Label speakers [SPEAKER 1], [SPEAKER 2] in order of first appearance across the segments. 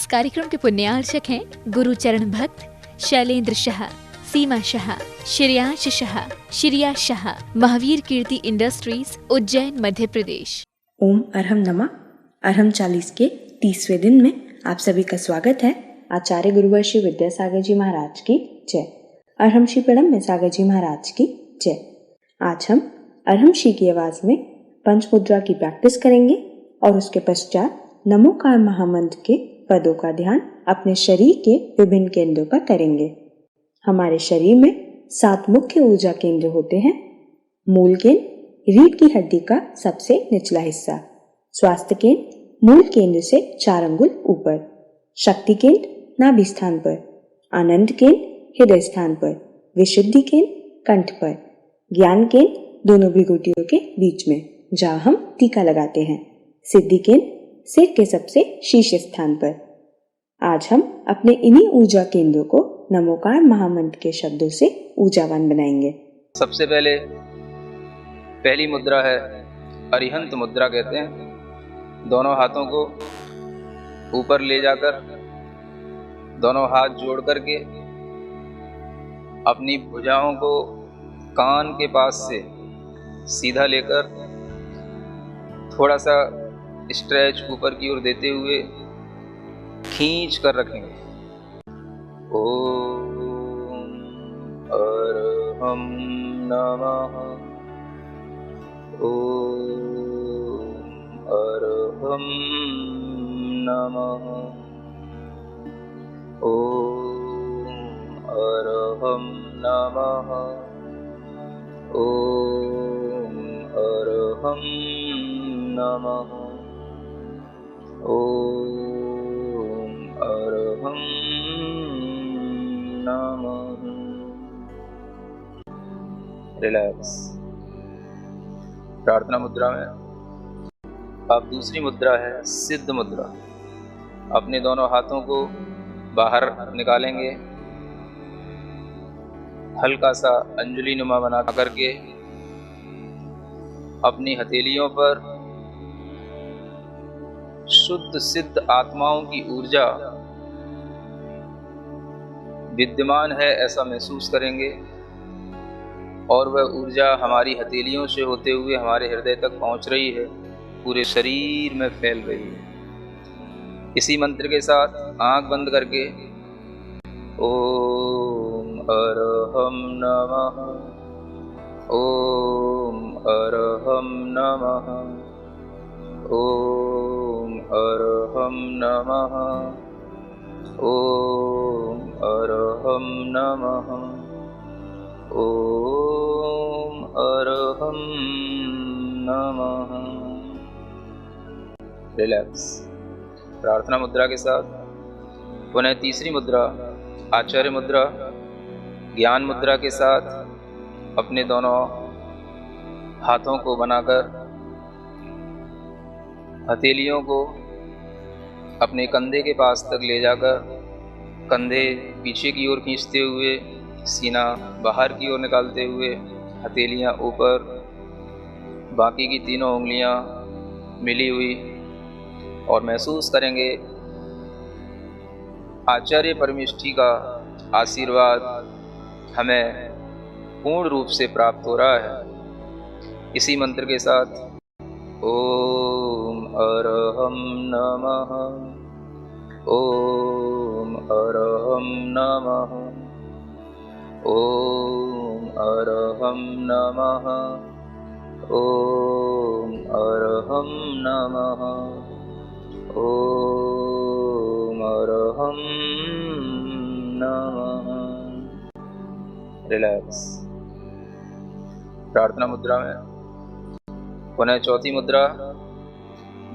[SPEAKER 1] इस कार्यक्रम के पुण्यार्चक हैं गुरुचरण भक्त शैलेंद्र शाह, सीमा शाह, श्रेयांश शाह, श्रिया शाह, महावीर कीर्ति इंडस्ट्रीज, उज्जैन, मध्य प्रदेश।
[SPEAKER 2] ओम अरहम नमः। अरहम 40 के 30वें दिन में आप सभी का स्वागत है। आचार्य गुरुवर्षी विद्यासागर जी महाराज की जय। अरहमशी प्रणम सागर जी महाराज की जय। आज हम अरहमशी की आवाज में पंच मुद्रा की प्रैक्टिस करेंगे और उसके पश्चात नमोकार महामंत्र के पदों का ध्यान अपने शरीर के विभिन्न केंद्रों पर करेंगे। हमारे शरीर में 7 मुख्य ऊर्जा केंद्र होते हैं। मूल केंद्र रीढ़ की हड्डी का सबसे निचला हिस्सा, स्वास्थ्य केंद्र मूल केंद्र से 4 अंगुल ऊपर, शक्ति केंद्र नाभि स्थान पर, आनंद केंद्र हृदय स्थान पर, विशुद्धि केंद्र कंठ पर, ज्ञान केंद्र दोनों भृगुटियों के बीच में जहाँ हम टीका लगाते हैं, सिद्धि केंद्र सिर के सबसे शीर्ष स्थान पर। आज हम अपने इन्हीं ऊर्जा केंद्रों को नमोकार महामंत्र के शब्दों से ऊर्जावान बनाएंगे।
[SPEAKER 3] सबसे पहली मुद्रा है अरिहंत मुद्रा कहते हैं। दोनों हाथों को ऊपर ले जाकर दोनों हाथ जोड़ करके अपनी भुजाओं को कान के पास से सीधा लेकर थोड़ा सा स्ट्रेच ऊपर की ओर देते हुए खींच कर रखेंगे। ओम अरहम नमः, ओम अरहम नमः, ओम अरहम नमः, ओम अरहम नमः, ओम अरहम नमः। रिलैक्स। प्रार्थना मुद्रा में अब दूसरी मुद्रा है सिद्ध मुद्रा। अपने दोनों हाथों को बाहर निकालेंगे, हल्का सा अंजलि नुमा बना करके अपनी हथेलियों पर शुद्ध सिद्ध आत्माओं की ऊर्जा विद्यमान है ऐसा महसूस करेंगे और वह ऊर्जा हमारी हथेलियों से होते हुए हमारे हृदय तक पहुंच रही है, पूरे शरीर में फैल रही है। इसी मंत्र के साथ आंख बंद करके ओम अरहम नमः, ओम अरहम नमः, ओम अरहम नमः, ओम अरहम नमः, ओम अरहम नमः। रिलैक्स। प्रार्थना मुद्रा के साथ पुनः तीसरी मुद्रा आचार्य मुद्रा ज्ञान मुद्रा के साथ अपने दोनों हाथों को बनाकर हथेलियों को अपने कंधे के पास तक ले जाकर कंधे पीछे की ओर खींचते हुए, सीना बाहर की ओर निकालते हुए, हथेलियां ऊपर, बाकी की तीनों उंगलियां मिली हुई, और महसूस करेंगे आचार्य परमेष्ठी का आशीर्वाद हमें पूर्ण रूप से प्राप्त हो रहा है। इसी मंत्र के साथ ओम अरहम नमः, ओम अरहम नमः, ओम अरहम नमः, ओम अरहम नमः, ओम अरहम नमः। रिलैक्स। प्रार्थना मुद्रा में पुनः चौथी मुद्रा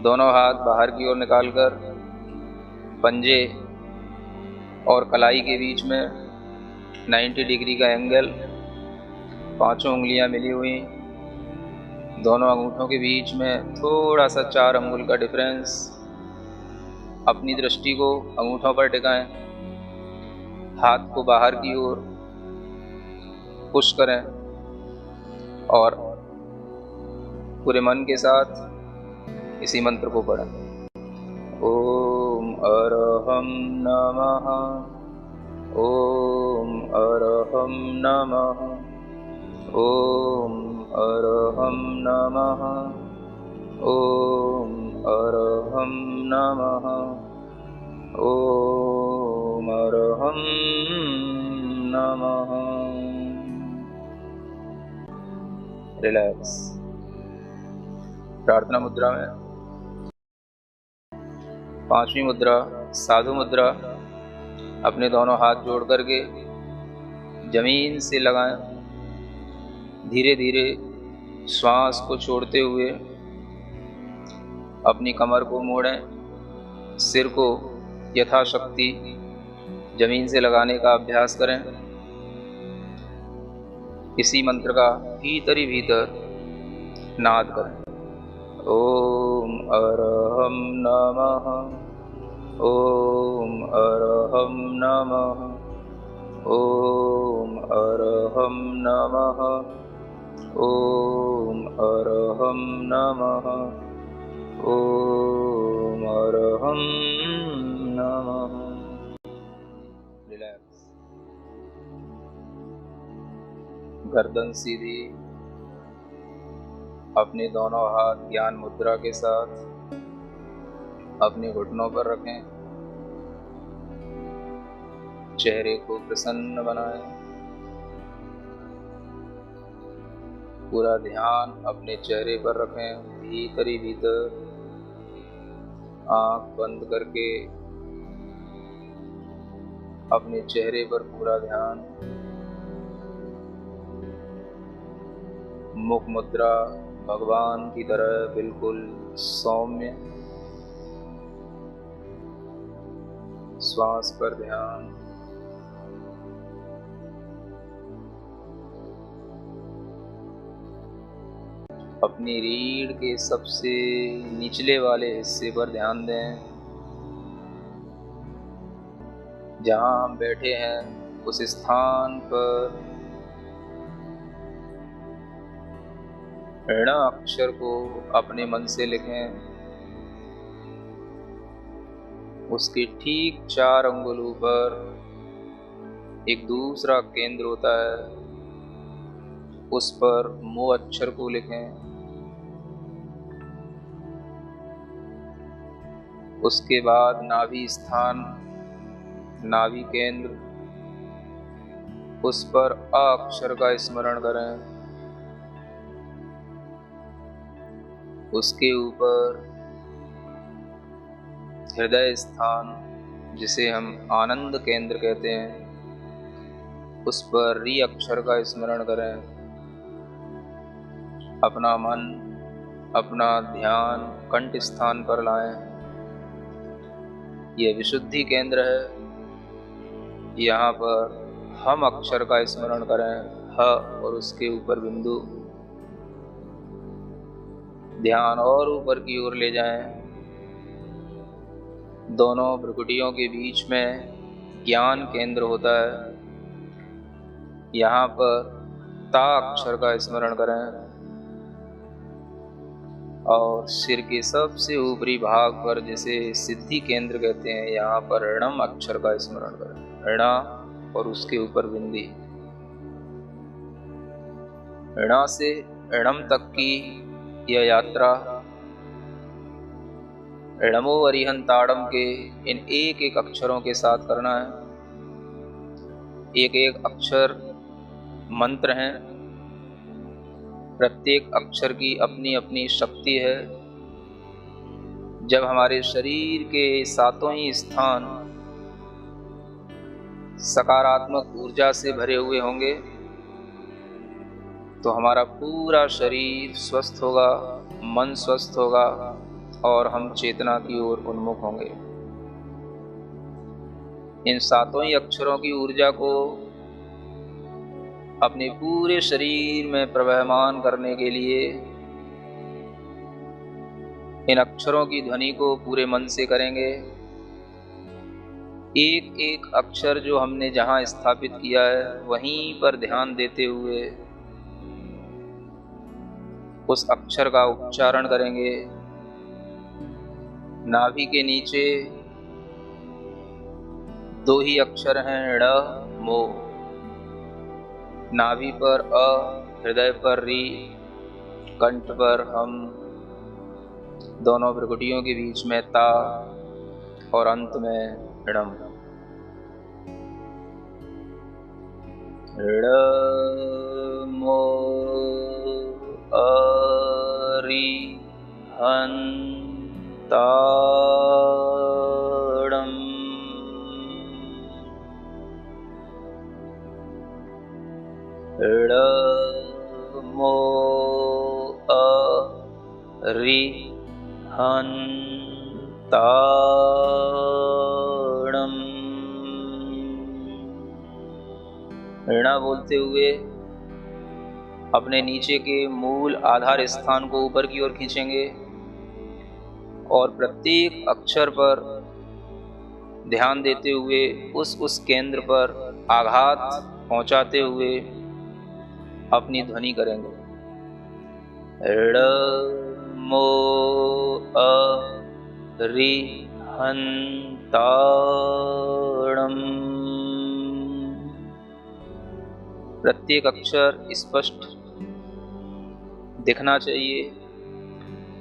[SPEAKER 3] दोनों हाथ बाहर की ओर निकालकर पंजे और कलाई के बीच में 90 डिग्री का एंगल, पांचों उंगलियां मिली हुई, दोनों अंगूठों के बीच में थोड़ा सा 4 अंगुल का डिफरेंस। अपनी दृष्टि को अंगूठों पर टिकाएं, हाथ को बाहर की ओर पुश करें और पूरे मन के साथ इसी मंत्र को पढ़ें। ओम अरहम अरहं नमः। ॐ अरहं नमः। ॐ अरहं नमः। ॐ अरहं नमः। ॐ अरहं नमः। रिलैक्स। प्रार्थना मुद्रा में पांचवी मुद्रा साधु मुद्रा। अपने दोनों हाथ जोड़ करके जमीन से लगाएं। धीरे धीरे श्वास को छोड़ते हुए अपनी कमर को मोड़ें। सिर को यथाशक्ति जमीन से लगाने का अभ्यास करें। इसी मंत्र का भीतर ही भीतर नाद करें। ओम अरहं नमः। ओम अरहं नमः। ओम अरहं नमः। ओम अरहं नमः। ओम अरहं नमः। रिलैक्स। गर्दन सीधी। अपने दोनों हाथ ज्ञान मुद्रा के साथ अपने घुटनों पर रखें। चेहरे को प्रसन्न बनाएं। पूरा ध्यान अपने चेहरे पर रखें। भीतर ही भीतर आंख बंद करके अपने चेहरे पर पूरा ध्यान। मुख मुद्रा भगवान की तरह बिल्कुल सौम्य। श्वास पर ध्यान। अपनी रीढ़ के सबसे निचले वाले हिस्से पर ध्यान दें। जहां हम बैठे हैं उस स्थान पर ऋण अक्षर को अपने मन से लिखें। उसके ठीक 4 अंगुलों पर एक दूसरा केंद्र होता है। उस पर मो अक्षर को लिखें। उसके बाद नाभि स्थान, नाभि केंद्र, उस पर अ अक्षर का स्मरण करें। उसके ऊपर हृदय स्थान, जिसे हम आनंद केंद्र कहते हैं, उस पर री अक्षर का स्मरण करें। अपना मन, अपना ध्यान कंठ स्थान पर लाएं। यह विशुद्धि केंद्र है। यहाँ पर हम अक्षर का स्मरण करें। ह और उसके ऊपर बिंदु। ध्यान और ऊपर की ओर ले जाएं। दोनों भ्रुकुटियों के बीच में ज्ञान केंद्र होता है। यहाँ पर ता अक्षर का स्मरण करें और सिर के सबसे ऊपरी भाग पर, जिसे सिद्धि केंद्र कहते हैं, यहाँ पर ऋणम अक्षर का स्मरण करें। ऋणा और उसके ऊपर बिंदी। ऋणा से ऋणम तक की यह यात्रा ऋणमो अरिहंताड़म के इन एक एक अक्षरों के साथ करना है। एक एक अक्षर मंत्र हैं। प्रत्येक अक्षर की अपनी अपनी शक्ति है। जब हमारे शरीर के 7 ही स्थान सकारात्मक ऊर्जा से भरे हुए होंगे तो हमारा पूरा शरीर स्वस्थ होगा, मन स्वस्थ होगा और हम चेतना की ओर उन्मुख होंगे। इन 7 ही अक्षरों की ऊर्जा को अपने पूरे शरीर में प्रवहमान करने के लिए इन अक्षरों की ध्वनि को पूरे मन से करेंगे। एक एक अक्षर जो हमने जहां स्थापित किया है वहीं पर ध्यान देते हुए उस अक्षर का उच्चारण करेंगे। नाभि के नीचे दो ही अक्षर हैं ड़ मो। नाभि पर अ, हृदय पर री, कंठ पर हम, दोनों भ्रुकुटियों के बीच में ता और अंत में णम। ड़ मो अरि हन् ताड़म। ड़ मो अरि हन् ताड़म। ऋणा बोलते हुए अपने नीचे के मूल आधार स्थान को ऊपर की ओर खींचेंगे और प्रत्येक अक्षर पर ध्यान देते हुए उस केंद्र पर आघात पहुंचाते हुए अपनी ध्वनि करेंगे। ऋ मो अरि हन् ताड़म। प्रत्येक अक्षर स्पष्ट दिखना चाहिए।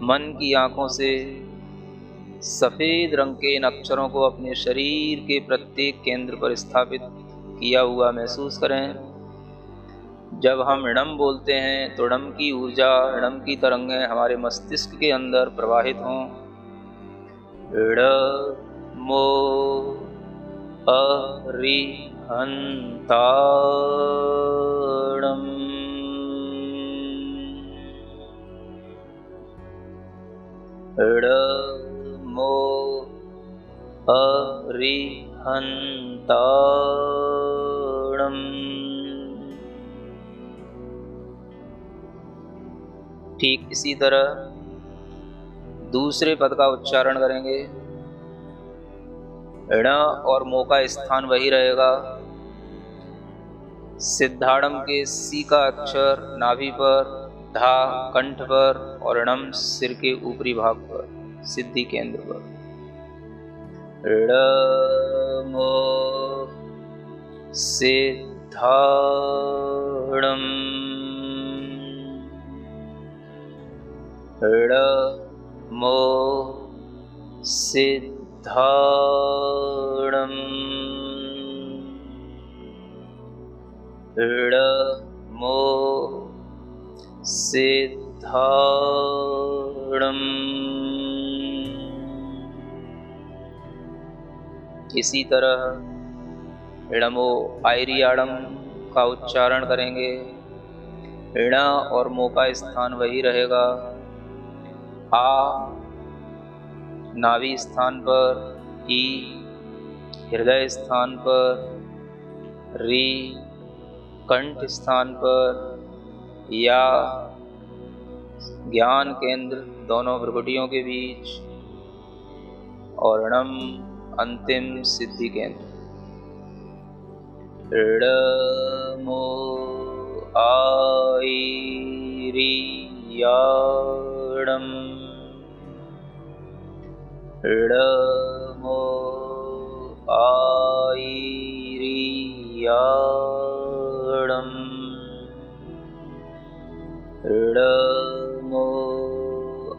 [SPEAKER 3] मन की आंखों से सफेद रंग के इन अक्षरों को अपने शरीर के प्रत्येक केंद्र पर स्थापित किया हुआ महसूस करें। जब हम णम बोलते हैं तो णम की ऊर्जा, णम की तरंगें हमारे मस्तिष्क के अंदर प्रवाहित हों। ड़ मो अरि हन् ताड़म। ड़ मो अरि हन् ताड़म। ठीक इसी तरह दूसरे पद का उच्चारण करेंगे। ण और मो का स्थान वही रहेगा। सिद्धाड़म के सी का अक्षर नाभि पर, धा कंठ पर और णम सिर के ऊपरी भाग पर, सिद्धि केंद्र पर। ण मो सिद्धाड़म। ण मो सिद्धाड़म। ण मो सिद्धाड़म। इसी तरह णमो आयरियाड़म का उच्चारण करेंगे। ण और मो का स्थान वही रहेगा। आ नाभि स्थान पर, ई हृदय स्थान पर, री कंठ स्थान पर, या ज्ञान केंद्र दोनों भ्रुकुटियों के बीच और णम अंतिम सिद्धि केंद्र। ण मो आयरियाड़म। ण मो आयरियाड़म। ण मो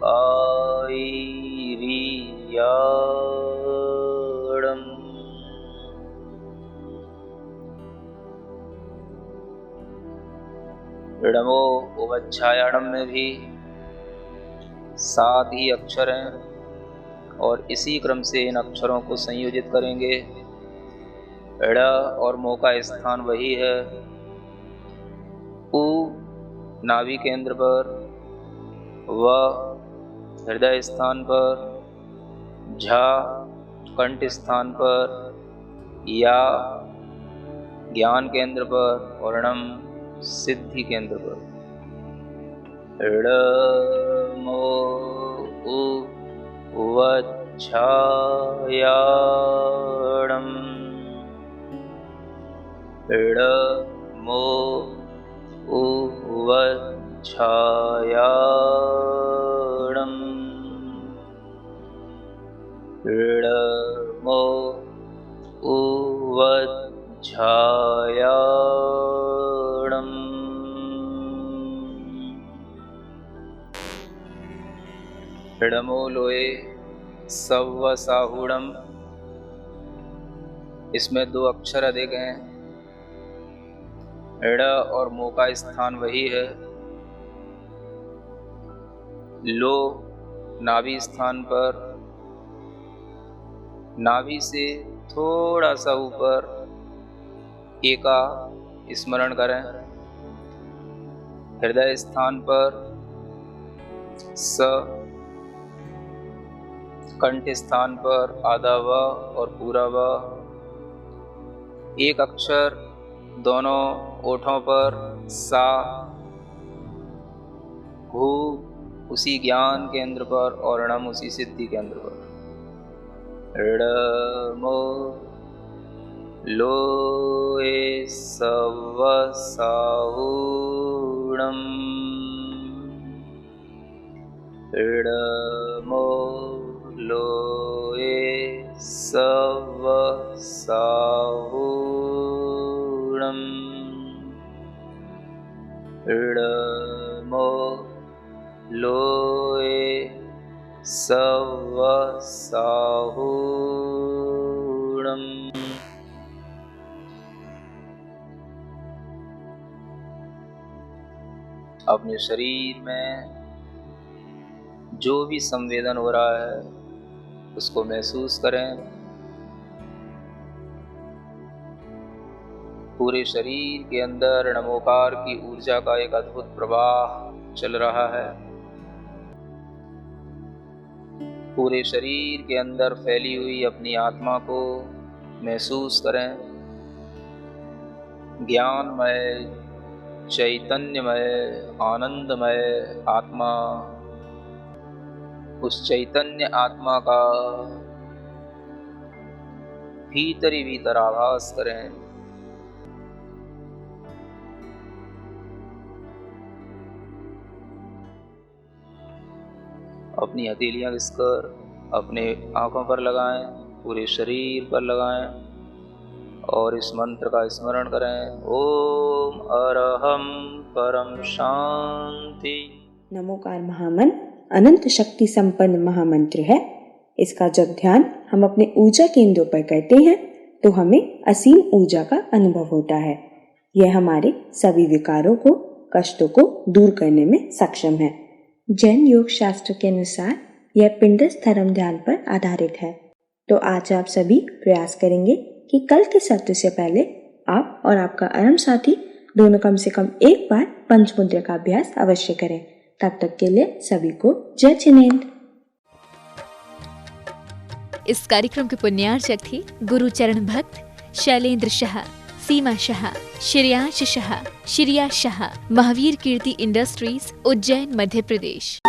[SPEAKER 3] आयरियाड़म। णमो उवच्छायाड़म में भी 7 ही अक्षर हैं और इसी क्रम से इन अक्षरों को संयोजित करेंगे। ड़ और मो का स्थान वही है। उ नाभि केंद्र पर, व हृदय स्थान पर, झ कंठ स्थान पर, या ज्ञान केंद्र पर और णम सिद्धि केंद्र पर। ड़ मो उवच्छायाड़म। ड़ मो उवच्छायाड़म। ड़ मो वज्झायाणम् इडमो लोए सव्वसाहुणम्। इसमें 2 अक्षर अधिक हैं। इड़ और मो का स्थान वही है। लो नाभि स्थान पर, नाभि से थोड़ा सा ऊपर ए का स्मरण करें। हृदय स्थान पर स, कंठ स्थान पर आधा व और पूरा व। एक अक्षर दोनों ओठों पर सा। भू उसी ज्ञान केंद्र पर और णम उसी सिद्धि केंद्र पर। ऋडमो लोए सव्वसाहुणम्। ऋडमो लोए सव्वसाहुणम्। ऋडमो लोए सव्वसाहुणम्। अपने शरीर में जो भी संवेदन हो रहा है उसको महसूस करें। पूरे शरीर के अंदर नमोकार की ऊर्जा का एक अद्भुत प्रवाह चल रहा है। पूरे शरीर के अंदर फैली हुई अपनी आत्मा को महसूस करें। ज्ञानमय, चैतन्यमय, आनंदमय आत्मा, उस चैतन्य आत्मा का भीतर ही भीतर आभास करें। अपनी हथेलियां घिसकर अपने आंखों पर लगाएं, पूरे शरीर पर लगाएं और इस मंत्र का स्मरण करें। ओम अरहम परम शांति।
[SPEAKER 2] नमोकार महामंत्र अनंत शक्ति संपन्न महामंत्र है। इसका जब ध्यान हम अपने ऊर्जा केंद्रों पर करते हैं तो हमें असीम ऊर्जा का अनुभव होता है। यह हमारे सभी विकारों को, कष्टों को दूर करने में सक्षम है। जैन योग शास्त्र के अनुसार यह पिंडस्थ धर्म ध्यान पर आधारित है। तो आज आप सभी प्रयास करेंगे कि कल के सत्र से पहले आप और आपका अरम साथी दोनों कम से कम एक बार पंचमुद्रा का अभ्यास अवश्य करें। तब तक के लिए सभी को जय जिनेंद्र।
[SPEAKER 1] इस कार्यक्रम के पुण्यार्चक थे गुरु चरण भक्त शैलेंद्र शाह, सीमा शाह, श्रेयांश शाह, श्रिया शाह, महावीर कीर्ति इंडस्ट्रीज, उज्जैन, मध्य प्रदेश।